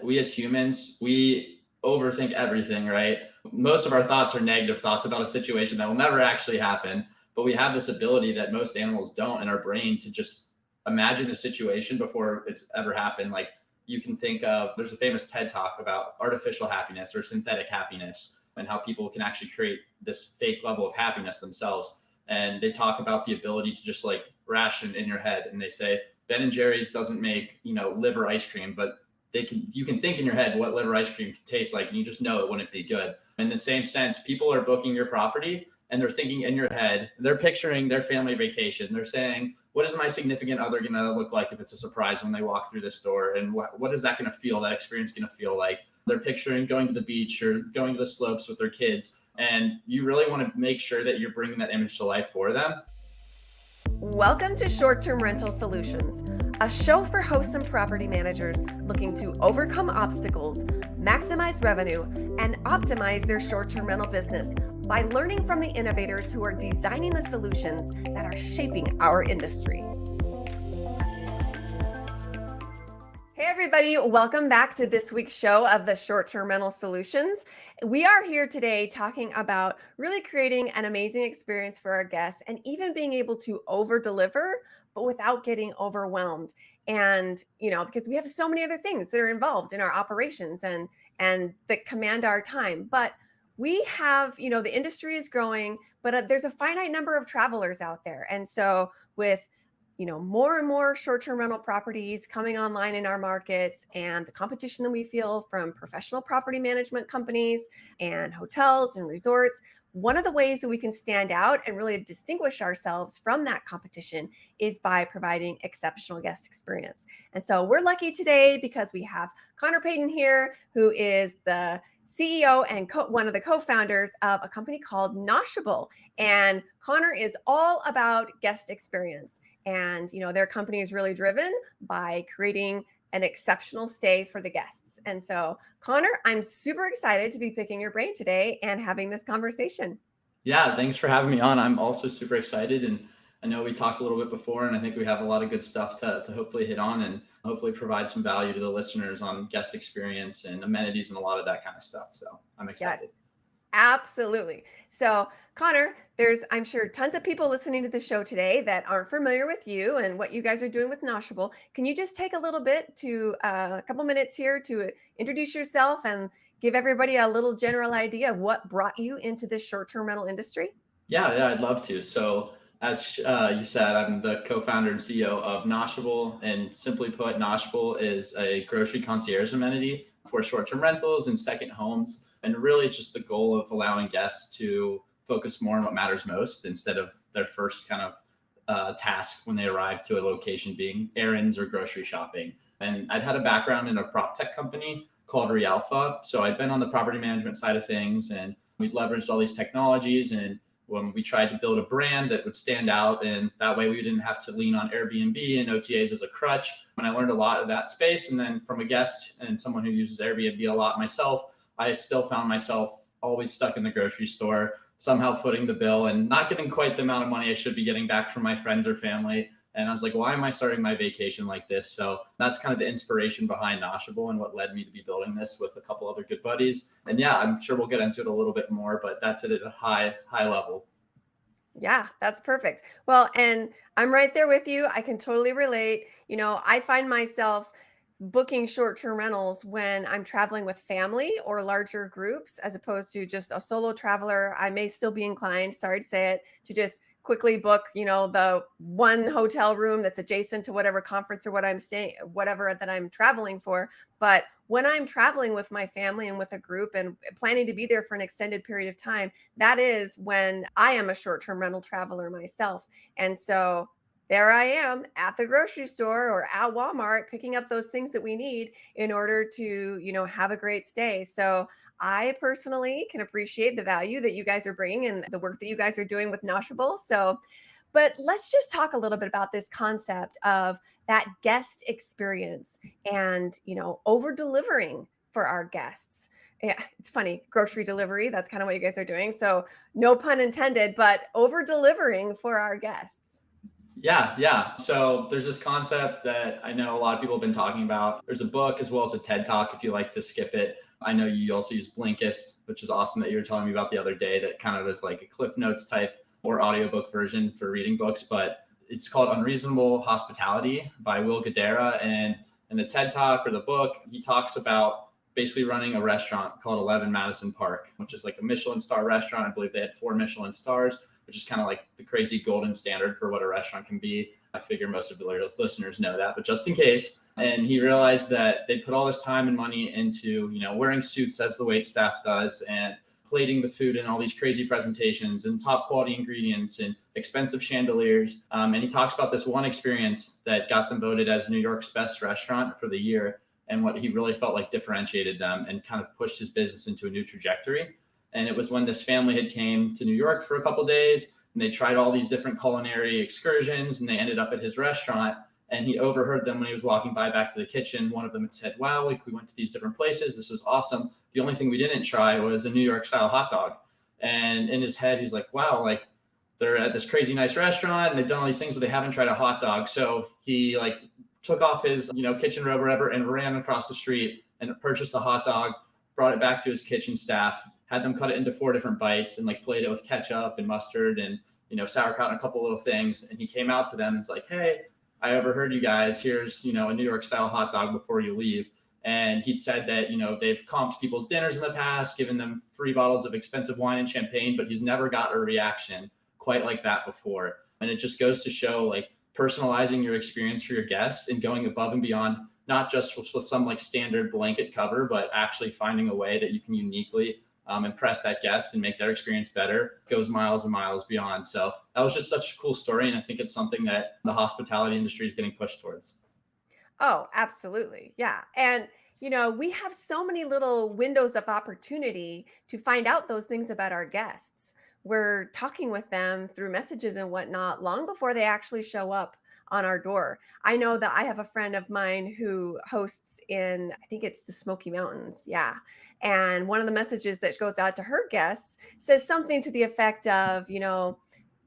we as humans, we overthink everything, right? Most of our thoughts are negative thoughts about a situation that will never actually happen. But we have this ability that most animals don't in our brain to just imagine a situation before it's ever happened. Like you can think of, there's a famous TED talk about artificial happiness or synthetic happiness and how people can actually create this fake level of happiness themselves. And they talk about the ability to just like ration in your head. And they say Ben and Jerry's doesn't make, liver ice cream, but you can think in your head what liver ice cream tastes like, and you just know it wouldn't be good. In the same sense, people are booking your property and they're thinking in your head, they're picturing their family vacation. They're saying, what is my significant other going to look like if it's a surprise when they walk through this door? And what is that going to feel, that experience going to feel like? They're picturing going to the beach or going to the slopes with their kids. And you really want to make sure that you're bringing that image to life for them. Welcome to Short-Term Rental Solutions, a show for hosts and property managers looking to overcome obstacles, maximize revenue, and optimize their short-term rental business by learning from the innovators who are designing the solutions that are shaping our industry. Hey everybody, welcome back to this week's show of the Short-Term Rental Solutions. We are here today talking about really creating an amazing experience for our guests and even being able to over-deliver, but without getting overwhelmed. And, because we have so many other things that are involved in our operations and that command our time. But we have, the industry is growing, but there's a finite number of travelers out there. And so with more and more short-term rental properties coming online in our markets and the competition that we feel from professional property management companies and hotels and resorts, one of the ways that we can stand out and really distinguish ourselves from that competition is by providing exceptional guest experience. And so we're lucky today because we have Connor Paton here, who is the CEO and one of the co-founders of a company called Noshable. And Connor is all about guest experience. And, their company is really driven by creating an exceptional stay for the guests. And so, Connor, I'm super excited to be picking your brain today and having this conversation. Yeah, thanks for having me on. I'm also super excited. And I know we talked a little bit before, and I think we have a lot of good stuff to hopefully hit on and hopefully provide some value to the listeners on guest experience and amenities and a lot of that kind of stuff. So I'm excited. Yes. Absolutely. So, Connor, there's, I'm sure, tons of people listening to the show today that aren't familiar with you and what you guys are doing with Noshable. Can you just take a little bit to a couple minutes here to introduce yourself and give everybody a little general idea of what brought you into this short-term rental industry? Yeah, I'd love to. So, as you said, I'm the co-founder and CEO of Noshable, and simply put, Noshable is a grocery concierge amenity for short-term rentals and second homes. And really, it's just the goal of allowing guests to focus more on what matters most instead of their first kind of task when they arrive to a location being errands or grocery shopping. And I'd had a background in a prop tech company called Realpha. So I'd been on the property management side of things, and we'd leveraged all these technologies. And when we tried to build a brand that would stand out, and that way we didn't have to lean on Airbnb and OTAs as a crutch. And I learned a lot of that space. And then from a guest and someone who uses Airbnb a lot myself, I still found myself always stuck in the grocery store, somehow footing the bill and not getting quite the amount of money I should be getting back from my friends or family. And I was like, why am I starting my vacation like this? So that's kind of the inspiration behind Noshable and what led me to be building this with a couple other good buddies. And yeah, I'm sure we'll get into it a little bit more, but that's it at a high level. Yeah, that's perfect. Well, and I'm right there with you. I can totally relate. I find myself booking short-term rentals when I'm traveling with family or larger groups, as opposed to just a solo traveler. I may still be inclined, sorry to say it, to just quickly book, the one hotel room that's adjacent to whatever conference or whatever that I'm traveling for. But when I'm traveling with my family and with a group and planning to be there for an extended period of time, that is when I am a short-term rental traveler myself. And so there I am at the grocery store or at Walmart picking up those things that we need in order to, have a great stay. So I personally can appreciate the value that you guys are bringing and the work that you guys are doing with Noshable. So, but let's just talk a little bit about this concept of that guest experience and, over delivering for our guests. Yeah, it's funny. Grocery delivery, that's kind of what you guys are doing. So no pun intended, but over delivering for our guests. Yeah. So there's this concept that I know a lot of people have been talking about. There's a book as well as a TED Talk if you like to skip it. I know you also use Blinkist, which is awesome that you were telling me about the other day, that kind of is like a Cliff Notes type or audiobook version for reading books. But it's called Unreasonable Hospitality by Will Guidara. And in the TED Talk or the book, he talks about basically running a restaurant called 11 Madison Park, which is like a Michelin star restaurant. I believe they had 4 Michelin stars, which is kind of like the crazy golden standard for what a restaurant can be. I figure most of the listeners know that, but just in case. And he realized that they put all this time and money into, wearing suits as the wait staff does, and plating the food in all these crazy presentations and top quality ingredients and expensive chandeliers. And he talks about this one experience that got them voted as New York's best restaurant for the year, and what he really felt like differentiated them and kind of pushed his business into a new trajectory. And it was when this family had came to New York for a couple of days, and they tried all these different culinary excursions, and they ended up at his restaurant. And he overheard them when he was walking by back to the kitchen. One of them had said, "Wow, like we went to these different places. This is awesome. The only thing we didn't try was a New York style hot dog." And in his head, he's like, "Wow, like they're at this crazy nice restaurant and they've done all these things, but they haven't tried a hot dog." So he like took off his, kitchen robe or whatever and ran across the street and purchased a hot dog, brought it back to his kitchen staff, had them cut it into 4 different bites and like played it with ketchup and mustard and, sauerkraut and a couple little things. And he came out to them and it's like, "Hey, I overheard you guys. Here's, a New York style hot dog before you leave." And he'd said that, they've comped people's dinners in the past, given them free bottles of expensive wine and champagne, but he's never got a reaction quite like that before. And it just goes to show like personalizing your experience for your guests and going above and beyond, not just with some like standard blanket cover, but actually finding a way that you can uniquely impress that guest and make their experience better, goes miles and miles beyond. So that was just such a cool story. And I think it's something that the hospitality industry is getting pushed towards. Oh, absolutely. Yeah. And, we have so many little windows of opportunity to find out those things about our guests. We're talking with them through messages and whatnot long before they actually show up on our door. I know that I have a friend of mine who hosts in, I think it's the Smoky Mountains. Yeah. And one of the messages that goes out to her guests says something to the effect of,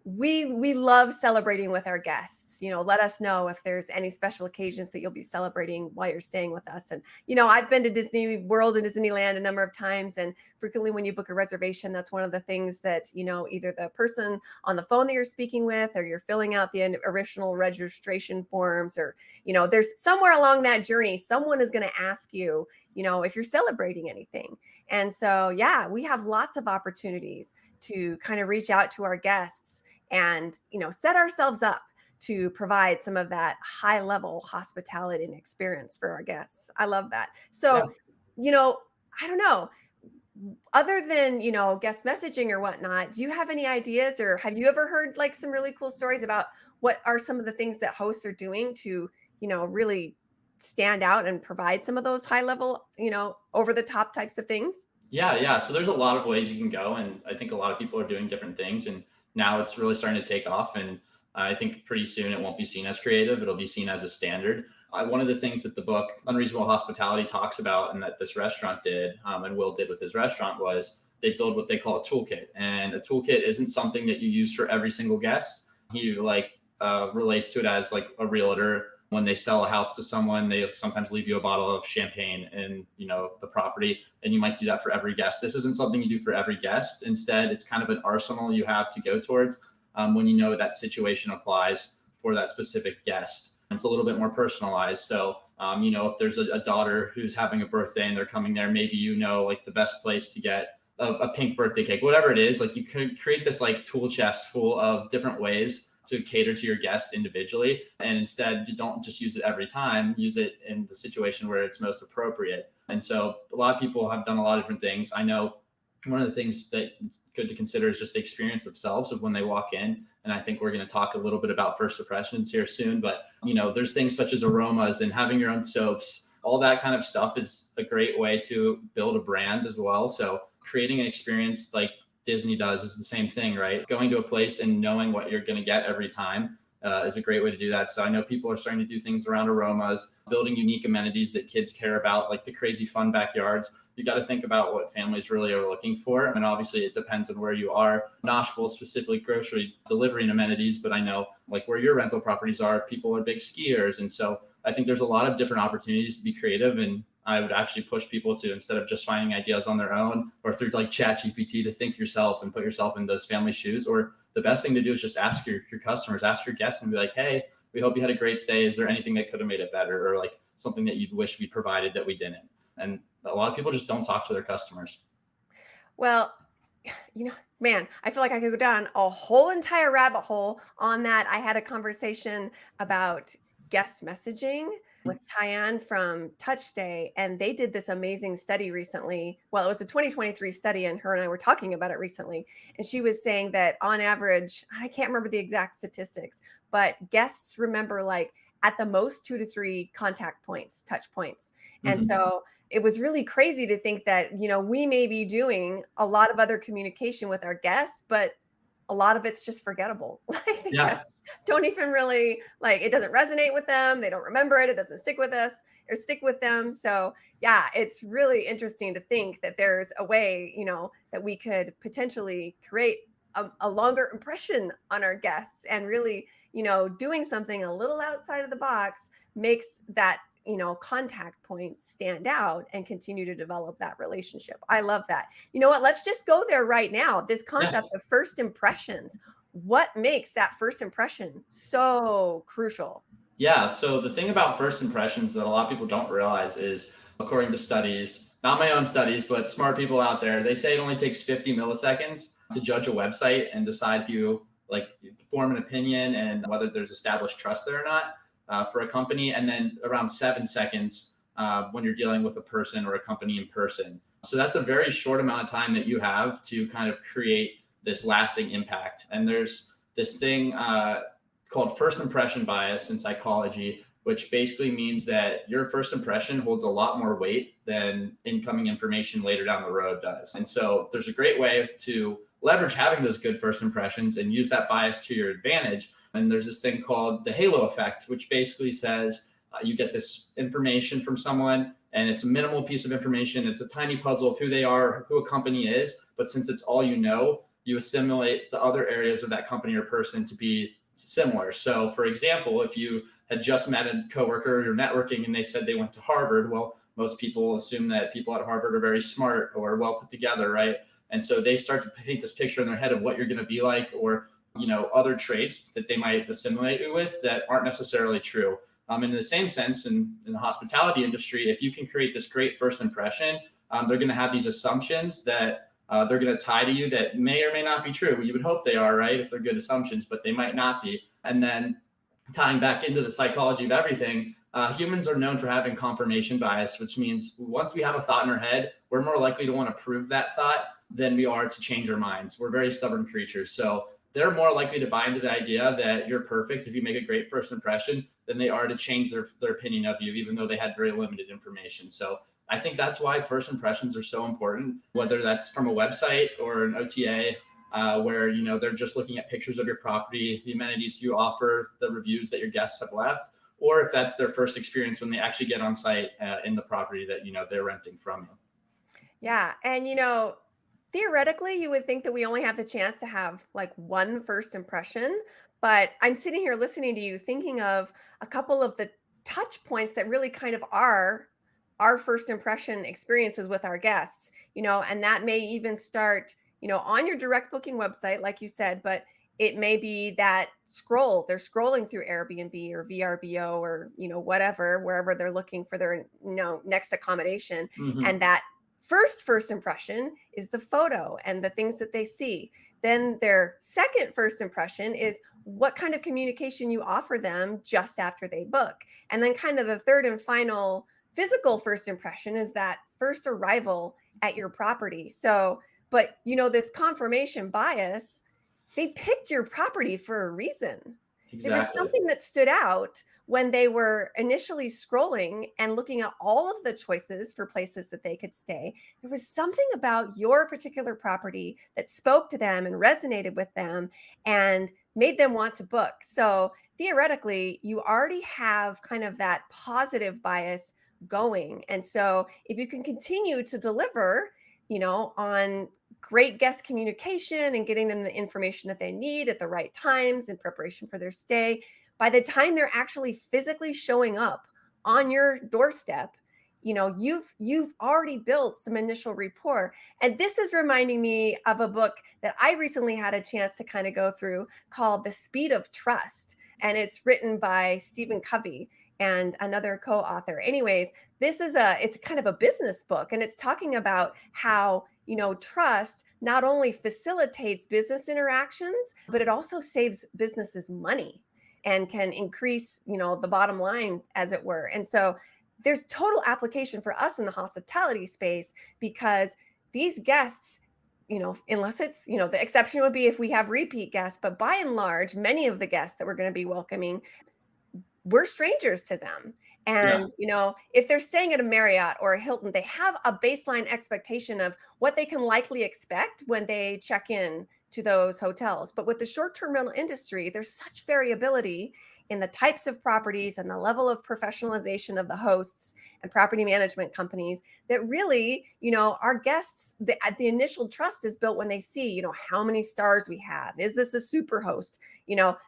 we love celebrating with our guests. Let us know if there's any special occasions that you'll be celebrating while you're staying with us. And I've been to Disney World and Disneyland a number of times, and frequently when you book a reservation, that's one of the things that either the person on the phone that you're speaking with, or you're filling out the original registration forms, or there's somewhere along that journey someone is going to ask you if you're celebrating anything. And so yeah, we have lots of opportunities to kind of reach out to our guests and set ourselves up to provide some of that high level hospitality and experience for our guests. I love that. So, I don't know, other than, guest messaging or whatnot, do you have any ideas, or have you ever heard like some really cool stories about what are some of the things that hosts are doing to, really stand out and provide some of those high level, over the top types of things? Yeah. So there's a lot of ways you can go. And I think a lot of people are doing different things. And now it's really starting to take off. And I think pretty soon it won't be seen as creative. It'll be seen as a standard. One of the things that the book Unreasonable Hospitality talks about, and that this restaurant did, and Will did with his restaurant, was they build what they call a toolkit. And a toolkit isn't something that you use for every single guest. He relates to it as like a realtor. When they sell a house to someone, they sometimes leave you a bottle of champagne in, the property, and you might do that for every guest. This isn't something you do for every guest. Instead, it's kind of an arsenal you have to go towards when that situation applies for that specific guest. It's a little bit more personalized. So, if there's a daughter who's having a birthday and they're coming there, maybe like the best place to get a pink birthday cake, whatever it is. Like you could create this like tool chest full of different ways to cater to your guests individually. And instead, you don't just use it every time, use it in the situation where it's most appropriate. And so a lot of people have done a lot of different things. I know one of the things that it's good to consider is just the experience themselves of when they walk in. And I think we're going to talk a little bit about first impressions here soon, but there's things such as aromas and having your own soaps. All that kind of stuff is a great way to build a brand as well. So creating an experience like Disney does is the same thing, right? Going to a place and knowing what you're going to get every time is a great way to do that. So I know people are starting to do things around aromas, building unique amenities that kids care about, like the crazy fun backyards. You got to think about what families really are looking for. And obviously it depends on where you are. Noshable, specifically grocery delivery and amenities, but I know like where your rental properties are, people are big skiers. And so I think there's a lot of different opportunities to be creative. And I would actually push people to, instead of just finding ideas on their own or through like ChatGPT, to think yourself and put yourself in those family shoes. Or the best thing to do is just ask your customers, ask your guests and be like, hey, we hope you had a great stay. Is there anything that could have made it better? Or like something that you'd wish we provided that we didn't? And a lot of people just don't talk to their customers. Well, man, I feel like I could go down a whole entire rabbit hole on that. I had a conversation about guest messaging with Tyann from Touch Day, and they did this amazing study recently. Well, it was a 2023 study, and her and I were talking about it recently. And she was saying that on average, I can't remember the exact statistics, but guests remember like at the most 2 to 3 contact points, touch points. And Mm-hmm. so it was really crazy to think that, we may be doing a lot of other communication with our guests, but a lot of it's just forgettable. Like the guests Yeah. don't even really like it doesn't resonate with them. They don't remember it. It doesn't stick with us or stick with them. So yeah, it's really interesting to think that there's a way, that we could potentially create a longer impression on our guests and really, doing something a little outside of the box makes that contact points stand out and continue to develop that relationship. I love that. You know what? Let's just go there right now. This Yeah. concept of first impressions. What makes that first impression so crucial? Yeah. So the thing about first impressions that a lot of people don't realize is, according to studies, not my own studies, but smart people out there, they say it only takes 50 milliseconds to judge a website and decide if you like form an opinion and whether there's established trust there or not for a company. And then around 7 seconds when you're dealing with a person or a company in person. So that's a very short amount of time that you have to kind of create this lasting impact. And there's this thing called first impression bias in psychology, which basically means that your first impression holds a lot more weight than incoming information later down the road does. And so there's a great way to leverage having those good first impressions and use that bias to your advantage. And there's this thing called the halo effect, which basically says you get this information from someone and it's a minimal piece of information. It's a tiny puzzle of who they are, who a company is. But since it's all you assimilate the other areas of that company or person to be similar. So, for example, if you had just met a coworker, you're networking, and they said they went to Harvard, well, most people assume that people at Harvard are very smart or well put together, right? And so they start to paint this picture in their head of what you're going to be like, or other traits that they might assimilate you with that aren't necessarily true. In the same sense, in the hospitality industry, if you can create this great first impression, they're going to have these assumptions that they're going to tie to you that may or may not be true. You would hope they are, right? If they're good assumptions, but they might not be. And then tying back into the psychology of everything, humans are known for having confirmation bias, which means once we have a thought in our head, we're more likely to want to prove that thought than we are to change our minds. We're very stubborn creatures. So they're more likely to buy into the idea that you're perfect if you make a great first impression than they are to change their opinion of you, even though they had very limited information. So I think that's why first impressions are so important, whether that's from a website or an OTA, where they're just looking at pictures of your property, the amenities you offer, the reviews that your guests have left, or if that's their first experience when they actually get on site in the property that they're renting from you. Yeah. And, theoretically, you would think that we only have the chance to have like one first impression. But I'm sitting here listening to you thinking of a couple of the touch points that really kind of are our first impression experiences with our guests, and that may even start, on your direct booking website, like you said, but it may be that they're scrolling through Airbnb or VRBO or, whatever, wherever they're looking for their, next accommodation. Mm-hmm. And that first impression is the photo and the things that they see. Then their second first impression is what kind of communication you offer them just after they book. And then kind of the third and final physical first impression is that first arrival at your property. So, but this confirmation bias, they picked your property for a reason. There was Exactly. something that stood out when they were initially scrolling and looking at all of the choices for places that they could stay. There was something about your particular property that spoke to them and resonated with them. And made them want to book. So theoretically, you already have kind of that positive bias going. And so if you can continue to deliver, on great guest communication and getting them the information that they need at the right times in preparation for their stay, by the time they're actually physically showing up on your doorstep, you've already built some initial rapport. And this is reminding me of a book that I recently had a chance to kind of go through called The Speed of Trust. And it's written by Stephen Covey and another co-author. Anyways, it's kind of a business book, and it's talking about how, trust not only facilitates business interactions, but it also saves businesses money and can increase, the bottom line, as it were. And so there's total application for us in the hospitality space, because these guests, unless it's, the exception would be if we have repeat guests, but by and large, many of the guests that we're going to be welcoming, we're strangers to them. Yeah. And, if they're staying at a Marriott or a Hilton, they have a baseline expectation of what they can likely expect when they check in to those hotels. But with the short-term rental industry, there's such variability in the types of properties and the level of professionalization of the hosts and property management companies that really, our guests, the initial trust is built when they see, how many stars we have. Is this a super host?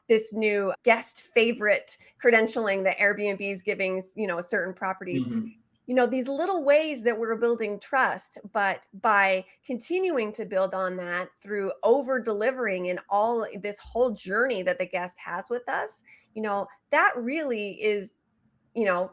This new guest favorite credentialing that Airbnb is giving, certain properties. Mhm. These little ways that we're building trust, but by continuing to build on that through over delivering in all this whole journey that the guest has with us, that really is, the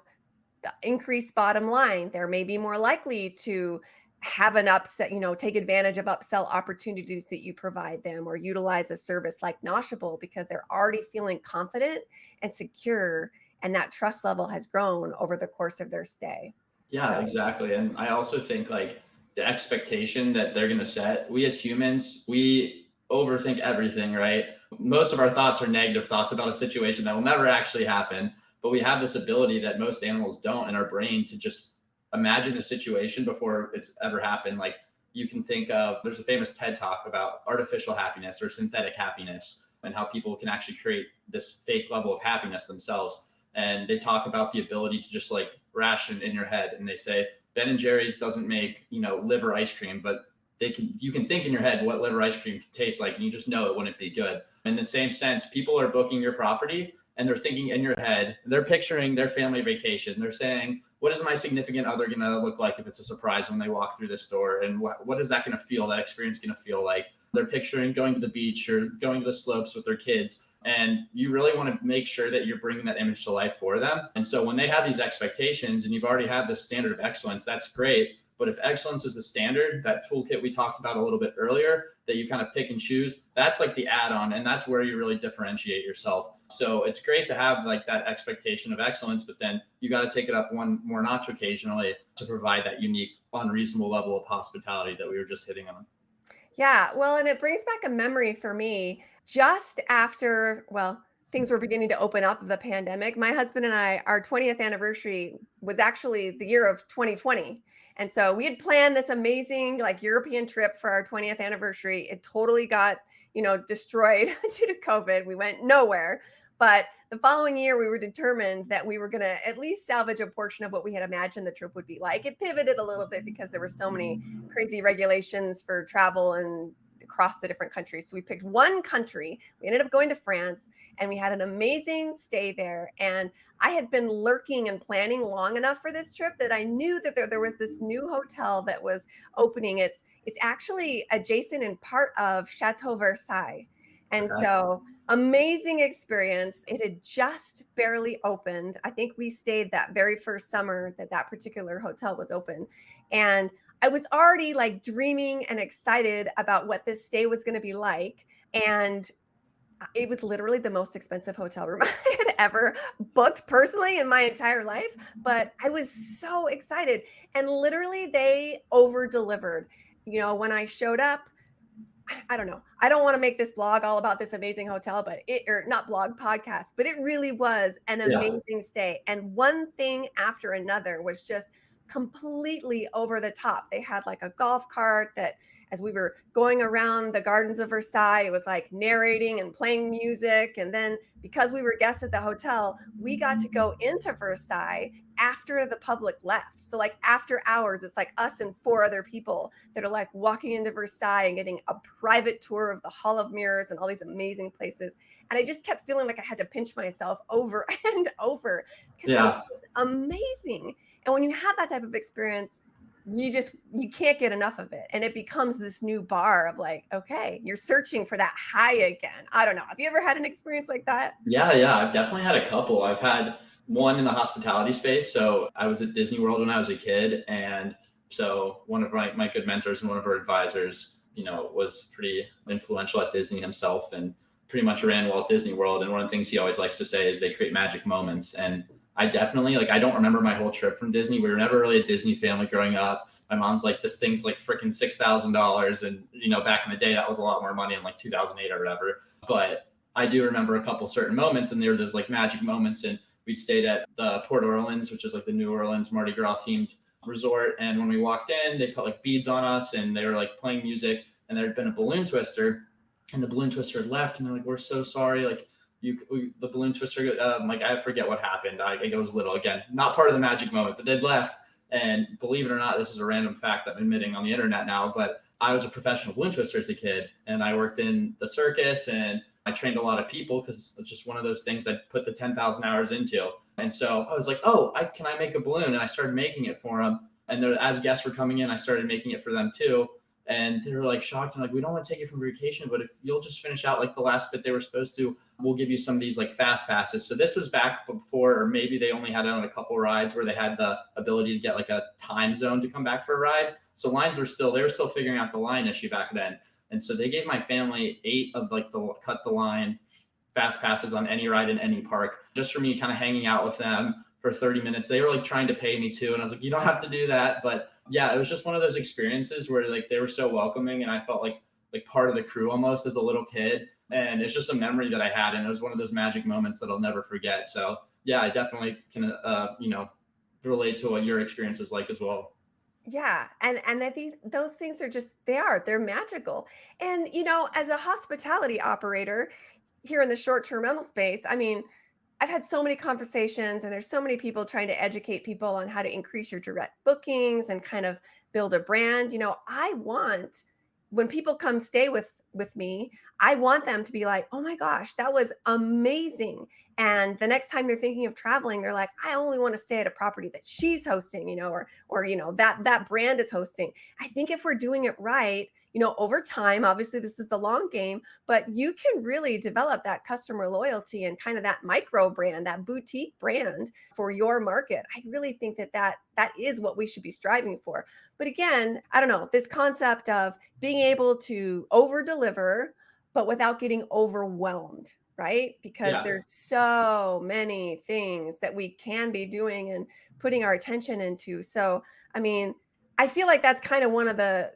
increased bottom line. They're maybe more likely to have an upset, take advantage of upsell opportunities that you provide them, or utilize a service like Noshable, because they're already feeling confident and secure, and that trust level has grown over the course of their stay. Yeah, So, exactly. And I also think like the expectation that they're going to set, we as humans, we overthink everything, right? Most of our thoughts are negative thoughts about a situation that will never actually happen. But we have this ability that most animals don't in our brain to just imagine a situation before it's ever happened. Like you can think of, there's a famous TED talk about artificial happiness or synthetic happiness, and how people can actually create this fake level of happiness themselves. And they talk about the ability to just like ration in your head, and they say Ben and Jerry's doesn't make liver ice cream, but you can think in your head what liver ice cream can taste like, and you just know it wouldn't be good. In the same sense, people are booking your property and they're thinking in your head, they're picturing their family vacation. They're saying, what is my significant other going to look like if it's a surprise when they walk through this door? And what is that going to feel, that experience going to feel like? They're picturing going to the beach or going to the slopes with their kids. And you really want to make sure that you're bringing that image to life for them. And so when they have these expectations and you've already had this standard of excellence, that's great. But if excellence is the standard, that toolkit we talked about a little bit earlier that you kind of pick and choose, that's like the add-on, and that's where you really differentiate yourself. So it's great to have like that expectation of excellence, but then you got to take it up one more notch occasionally to provide that unique, unreasonable level of hospitality that we were just hitting on. yeah, well, and it brings back a memory for me just after, well, things were beginning to open up of the pandemic. My husband and I, our 20th anniversary was actually the year of 2020. And so we had planned this amazing like European trip for our 20th anniversary. It totally got, destroyed due to COVID. We went nowhere. But the following year, we were determined that we were going to at least salvage a portion of what we had imagined the trip would be like. It pivoted a little bit because there were so many crazy regulations for travel and across the different countries. So we picked one country. We ended up going to France, and we had an amazing stay there. And I had been lurking and planning long enough for this trip that I knew that there was this new hotel that was opening. It's actually adjacent in part of Chateau Versailles. And Okay. so amazing experience. It had just barely opened. I think we stayed that very first summer that that particular hotel was open. And I was already like dreaming and excited about what this stay was going to be like. And it was literally the most expensive hotel room I had ever booked personally in my entire life. But I was so excited. And literally, they over delivered. When I showed up, I don't know. I don't want to make this blog all about this amazing hotel, but or not blog, podcast, but it really was an Yeah. amazing stay. And one thing after another was just completely over the top. They had like a golf cart that as we were going around the gardens of Versailles, it was like narrating and playing music. And then because we were guests at the hotel, we got to go into Versailles after the public left. So like after hours, it's like us and four other people that are like walking into Versailles and getting a private tour of the Hall of Mirrors and all these amazing places. And I just kept feeling like I had to pinch myself over and over because it was Yeah. amazing. And when you have that type of experience, you can't get enough of it. And it becomes this new bar of like, okay, you're searching for that high again. I don't know. Have you ever had an experience like that? Yeah, I've definitely had a couple. I've had one in the hospitality space. So I was at Disney World when I was a kid. And so one of my good mentors and one of our advisors, was pretty influential at Disney himself and pretty much ran Walt Disney World. And one of the things he always likes to say is they create magic moments. And I definitely, like, I don't remember my whole trip from Disney. We were never really a Disney family growing up. My mom's like, this thing's like freaking $6,000. And, back in the day, that was a lot more money in like 2008 or whatever. But I do remember a couple certain moments, and there were those like magic moments. And we'd stayed at the Port Orleans, which is like the New Orleans Mardi Gras themed resort. And when we walked in, they put like beads on us, and they were like playing music. And there had been a balloon twister, and the balloon twister had left. And they're like, "We're so sorry. Like, the balloon twister, like I forget what happened. I was little, again, not part of the magic moment, but they'd left. And believe it or not, this is a random fact I'm admitting on the internet now, but I was a professional balloon twister as a kid, and I worked in the circus, and I trained a lot of people because it's just one of those things I put the 10,000 hours into. And so I was like, oh, can I make a balloon? And I started making it for them. And as guests were coming in, I started making it for them too. And they were like shocked and like, we don't want to take you from vacation, but if you'll just finish out like the last bit they were supposed to, we'll give you some of these like fast passes. So this was back before, or maybe they only had it on a couple rides where they had the ability to get like a time zone to come back for a ride. So they were still figuring out the line issue back then. And so they gave my family 8 of like the cut the line fast passes on any ride in any park, just for me kind of hanging out with them for 30 minutes. They were like trying to pay me too. And I was like, you don't have to do that. But yeah, it was just one of those experiences where like they were so welcoming, and I felt like part of the crew almost as a little kid. And it's just a memory that I had. And it was one of those magic moments that I'll never forget. So yeah, I definitely can, relate to what your experience was like as well. Yeah, and I think those things are just they're magical. And as a hospitality operator here in the short-term rental space, I mean, I've had so many conversations, and there's so many people trying to educate people on how to increase your direct bookings and kind of build a brand. I want, when people come stay with me, I want them to be like, "Oh my gosh, that was amazing." And the next time they're thinking of traveling, they're like, "I only want to stay at a property that she's hosting, or that brand is hosting." I think if we're doing it right, over time, obviously this is the long game, but you can really develop that customer loyalty and kind of that micro brand, that boutique brand for your market. I really think that is what we should be striving for. But again, I don't know, this concept of being able to over deliver, but without getting overwhelmed, right? Because Yeah. there's so many things that we can be doing and putting our attention into. So, I mean, I feel like that's kind of one of the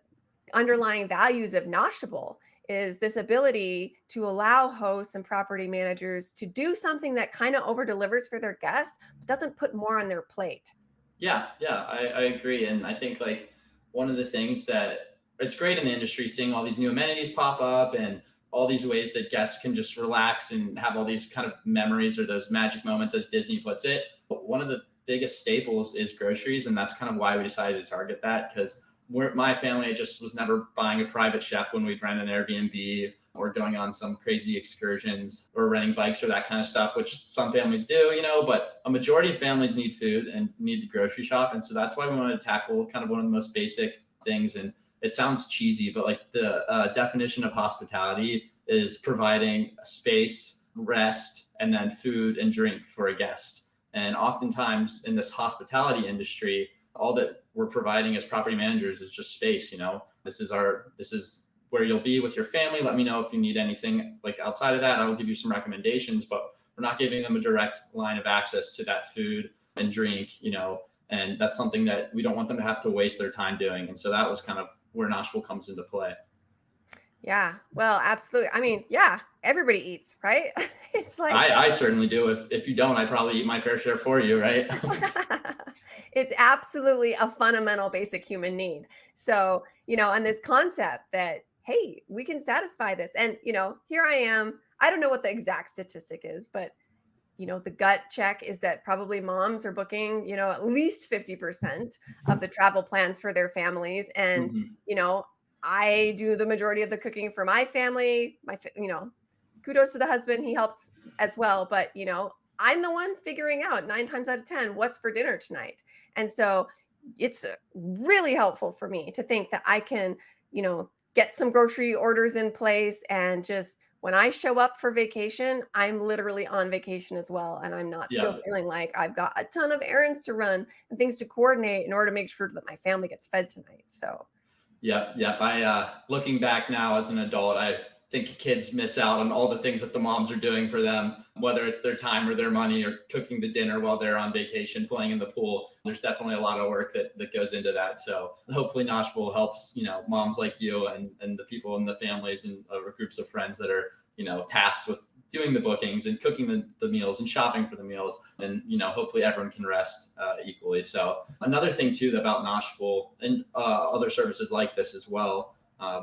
underlying values of Noshable, is this ability to allow hosts and property managers to do something that kind of over delivers for their guests, but doesn't put more on their plate. Yeah, I agree. And I think like one of the things that it's great in the industry, seeing all these new amenities pop up and all these ways that guests can just relax and have all these kind of memories or those magic moments, as Disney puts it. But one of the biggest staples is groceries. And that's kind of why we decided to target that, because my family just was never buying a private chef when we'd rent an Airbnb or going on some crazy excursions or renting bikes or that kind of stuff, which some families do, but a majority of families need food and need to grocery shop. And so that's why we wanted to tackle kind of one of the most basic things. And it sounds cheesy, but like the definition of hospitality is providing space, rest, and then food and drink for a guest. And oftentimes in this hospitality industry, all that we're providing as property managers is just space. This is where you'll be with your family. Let me know if you need anything like outside of that. I will give you some recommendations, but we're not giving them a direct line of access to that food and drink, and that's something that we don't want them to have to waste their time doing. And so that was kind of where Noshable comes into play. Yeah, well, absolutely. I mean, yeah, everybody eats, right? It's like I certainly do. If you don't, I probably eat my fair share for you, right? It's absolutely a fundamental basic human need. So, and this concept that, hey, we can satisfy this. And, here I am. I don't know what the exact statistic is, but the gut check is that probably moms are booking, at least 50% of the travel plans for their families. And, Mhm. I do the majority of the cooking for my family. Kudos to the husband. He helps as well. But, I'm the one figuring out 9 times out of 10 what's for dinner tonight. And so it's really helpful for me to think that I can, get some grocery orders in place and just when I show up for vacation, I'm literally on vacation as well. And I'm not still Yep. feeling like I've got a ton of errands to run and things to coordinate in order to make sure that my family gets fed tonight. So, Yep, yep. Looking back now as an adult, I think kids miss out on all the things that the moms are doing for them, whether it's their time or their money or cooking the dinner while they're on vacation, playing in the pool. There's definitely a lot of work that goes into that. So hopefully Noshable helps, moms like you and the people in the families and groups of friends that are, tasked with doing the bookings and cooking the meals and shopping for the meals. And, hopefully everyone can rest equally. So another thing too about Noshable and other services like this as well,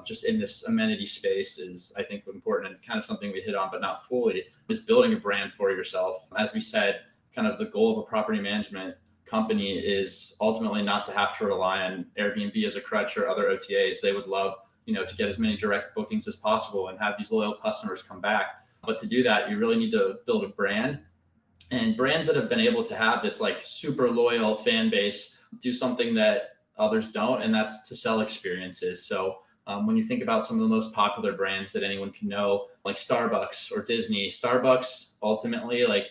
just in this amenity space is I think important and kind of something we hit on, but not fully, is building a brand for yourself. As we said, kind of the goal of a property management company is ultimately not to have to rely on Airbnb as a crutch or other OTAs. They would love, to get as many direct bookings as possible and have these loyal customers come back. But to do that, you really need to build a brand, and brands that have been able to have this like super loyal fan base do something that others don't, and that's to sell experiences. So when you think about some of the most popular brands that anyone can know, like Starbucks or Disney, Starbucks ultimately, like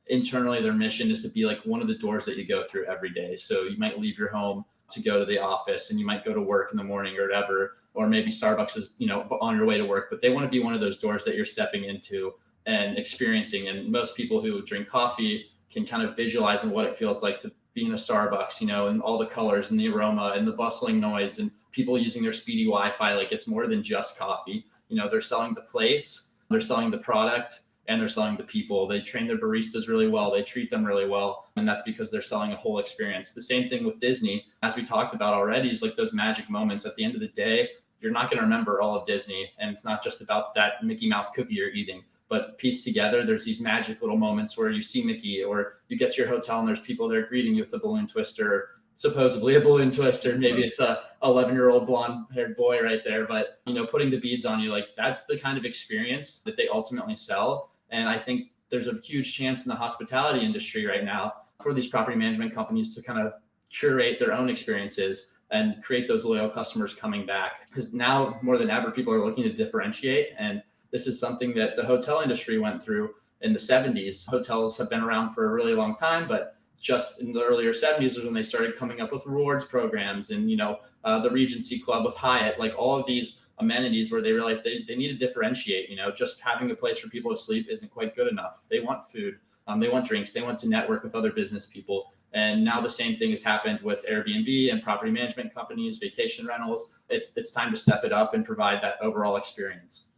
internally, their mission is to be like one of the doors that you go through every day. So you might leave your home to go to the office and you might go to work in the morning or whatever, or maybe Starbucks is, on your way to work, but they want to be one of those doors that you're stepping into and experiencing. And most people who drink coffee can kind of visualize what it feels like to be in a Starbucks, and all the colors and the aroma and the bustling noise and people using their speedy Wi-Fi. Like it's more than just coffee. They're selling the place, they're selling the product, and they're selling the people. They train their baristas really well. They treat them really well. And that's because they're selling a whole experience. The same thing with Disney, as we talked about already, is like those magic moments. At the end of the day, you're not going to remember all of Disney. And it's not just about that Mickey Mouse cookie you're eating, but pieced together, there's these magic little moments where you see Mickey, or you get to your hotel and there's people there greeting you with a balloon twister, supposedly a balloon twister. Maybe it's a 11-year-old blonde haired boy right there, but putting the beads on you, like that's the kind of experience that they ultimately sell. And I think there's a huge chance in the hospitality industry right now for these property management companies to kind of curate their own experiences and create those loyal customers coming back. Because now more than ever, people are looking to differentiate. And this is something that the hotel industry went through in the 70s. Hotels have been around for a really long time, but just in the earlier 70s was when they started coming up with rewards programs and, the Regency Club with Hyatt, like all of these amenities where they realized they need to differentiate. Just having a place for people to sleep isn't quite good enough. They want food, they want drinks, they want to network with other business people. And now the same thing has happened with Airbnb and property management companies, vacation rentals. It's time to step it up and provide that overall experience.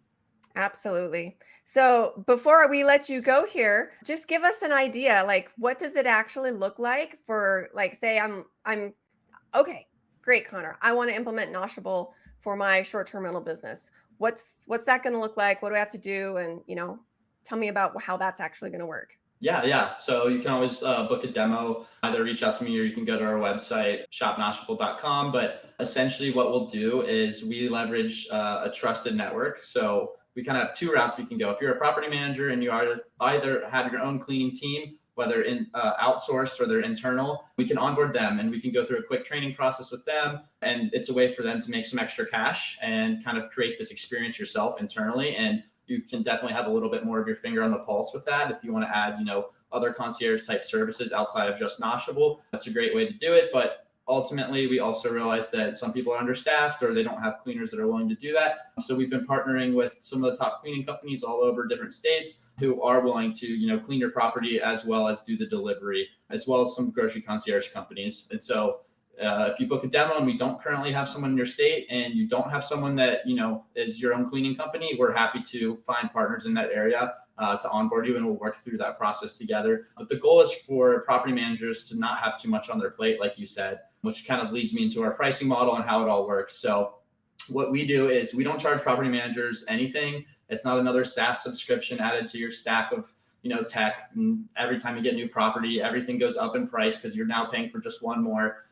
Absolutely. So before we let you go here, just give us an idea, like what does it actually look like for like say I'm okay, great, Connor. I want to implement Noshable for my short-term rental business. What's that going to look like? What do I have to do? And tell me about how that's actually going to work. Yeah, yeah. So you can always book a demo, either reach out to me or you can go to our website, shopnoshable.com. But essentially, what we'll do is we leverage a trusted network. So we kind of have two routes we can go. If you're a property manager and you are either have your own cleaning team, whether in outsourced or they're internal, we can onboard them and we can go through a quick training process with them. And it's a way for them to make some extra cash and kind of create this experience yourself internally. And you can definitely have a little bit more of your finger on the pulse with that. If you want to add, other concierge type services outside of just Noshable, that's a great way to do it. But ultimately, we also realize that some people are understaffed or they don't have cleaners that are willing to do that. So we've been partnering with some of the top cleaning companies all over different states who are willing to, clean your property as well as do the delivery, as well as some grocery concierge companies. And so if you book a demo and we don't currently have someone in your state and you don't have someone that, is your own cleaning company, we're happy to find partners in that area to onboard you, and we'll work through that process together. But the goal is for property managers to not have too much on their plate, like you said, which kind of leads me into our pricing model and how it all works. So what we do is we don't charge property managers anything. It's not another SaaS subscription added to your stack of tech. And every time you get new property, everything goes up in price because you're now paying for just one more.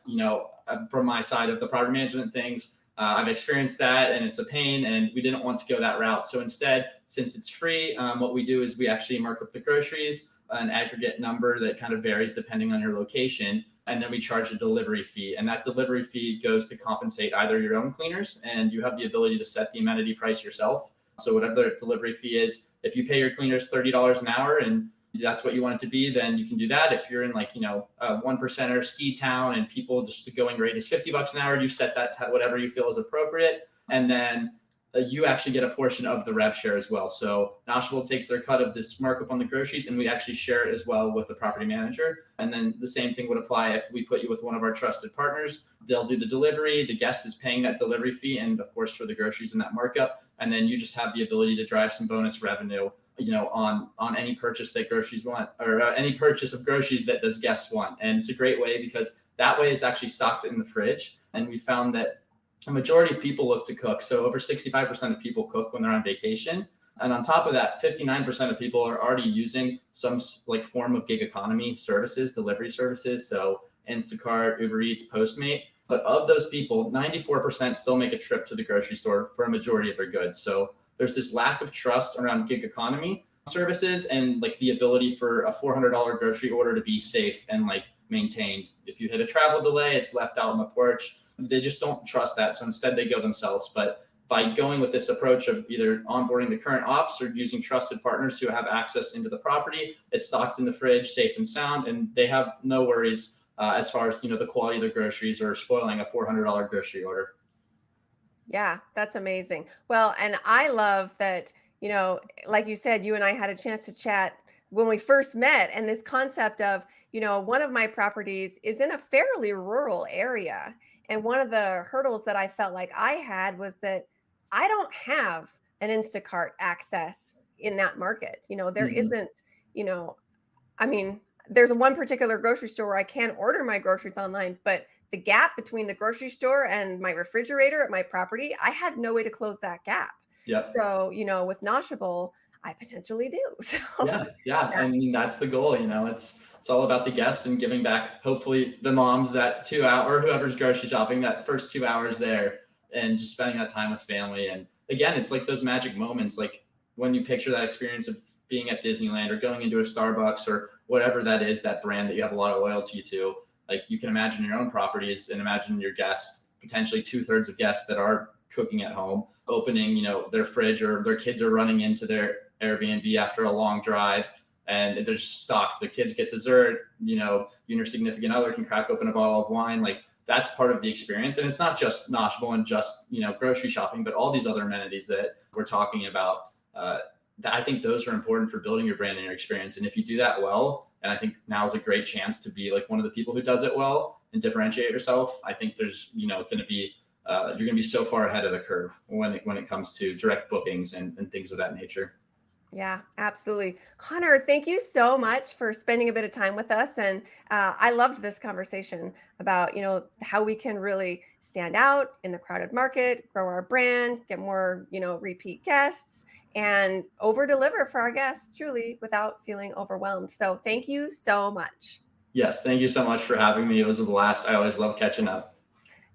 From my side of the property management things, I've experienced that, and it's a pain, and we didn't want to go that route. So instead, since it's free, what we do is we actually mark up the groceries, an aggregate number that kind of varies depending on your location. And then we charge a delivery fee. And that delivery fee goes to compensate either your own cleaners, and you have the ability to set the amenity price yourself. So whatever the delivery fee is, if you pay your cleaners $30 an hour and that's what you want it to be, then you can do that. If you're in a 1%er ski town and people just the going rate is $50 an hour, you set that to whatever you feel is appropriate. And then you actually get a portion of the rev share as well. So Noshable takes their cut of this markup on the groceries, and we actually share it as well with the property manager. And then the same thing would apply if we put you with one of our trusted partners. They'll do the delivery. The guest is paying that delivery fee, and of course for the groceries and that markup. And then you just have the ability to drive some bonus revenue, on any purchase that groceries want, or any purchase of groceries that those guests want. And it's a great way because that way it's actually stocked in the fridge. And we found that a majority of people look to cook. So over 65% of people cook when they're on vacation. And on top of that, 59% of people are already using some form of gig economy services, delivery services. So Instacart, Uber Eats, Postmate. But of those people, 94% still make a trip to the grocery store for a majority of their goods. So there's this lack of trust around gig economy services and the ability for a $400 grocery order to be safe and maintained. If you hit a travel delay, it's left out on the porch. They just don't trust that. So instead they go themselves. But by going with this approach of either onboarding the current ops or using trusted partners who have access into the property, it's stocked in the fridge, safe and sound, and they have no worries as far as the quality of the groceries or spoiling a $400 grocery order. Yeah, that's amazing. Well, and I love that, like you said, you and I had a chance to chat when we first met, and this concept of, one of my properties is in a fairly rural area. And one of the hurdles that I felt like I had was that I don't have an Instacart access in that market. There isn't, I mean, there's one particular grocery store where I can order my groceries online, but the gap between the grocery store and my refrigerator at my property, I had no way to close that gap. Yeah. So, with Noshable, I potentially do. So yeah. I mean, that's the goal. It's all about the guests and giving back. Hopefully, the moms that 2 hour, or whoever's grocery shopping that first 2 hours there, and just spending that time with family. And again, it's those magic moments, when you picture that experience of being at Disneyland or going into a Starbucks or whatever that is, that brand that you have a lot of loyalty to. You can imagine your own properties and imagine your guests, potentially 2/3 of guests that are cooking at home, opening, their fridge, or their kids are running into their Airbnb after a long drive and there's stock. The kids get dessert, you and your significant other can crack open a bottle of wine. That's part of the experience. And it's not just Noshable and just, grocery shopping, but all these other amenities that we're talking about. I think those are important for building your brand and your experience. And if you do that well, and I think now is a great chance to be one of the people who does it well and differentiate yourself. I think there's, going to be, you're going to be so far ahead of the curve when it comes to direct bookings and things of that nature. Yeah, absolutely. Connor, thank you so much for spending a bit of time with us. And I loved this conversation about, how we can really stand out in the crowded market, grow our brand, get more, repeat guests, and over deliver for our guests truly without feeling overwhelmed. So thank you so much. Yes. Thank you so much for having me. It was a blast. I always love catching up.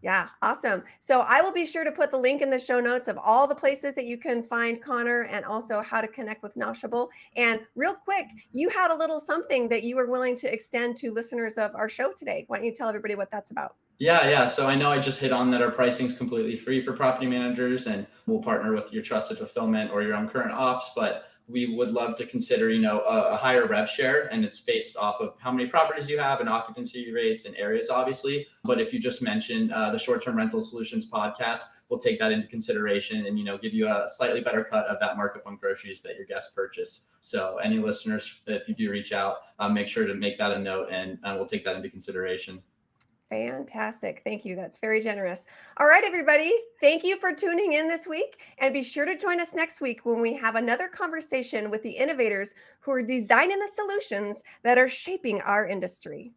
Yeah, awesome. So I will be sure to put the link in the show notes of all the places that you can find Connor and also how to connect with Noshable. And real quick, you had a little something that you were willing to extend to listeners of our show today. Why don't you tell everybody what that's about? Yeah. So I know I just hit on that our pricing is completely free for property managers, and we'll partner with your trusted fulfillment or your own current ops, but we would love to consider, a higher rev share, and it's based off of how many properties you have and occupancy rates and areas, obviously. But if you just mentioned the short-term rental solutions podcast, we'll take that into consideration and, give you a slightly better cut of that markup on groceries that your guests purchase. So any listeners, if you do reach out, make sure to make that a note, and we'll take that into consideration. Fantastic. Thank you. That's very generous. All right, everybody. Thank you for tuning in this week. And be sure to join us next week when we have another conversation with the innovators who are designing the solutions that are shaping our industry.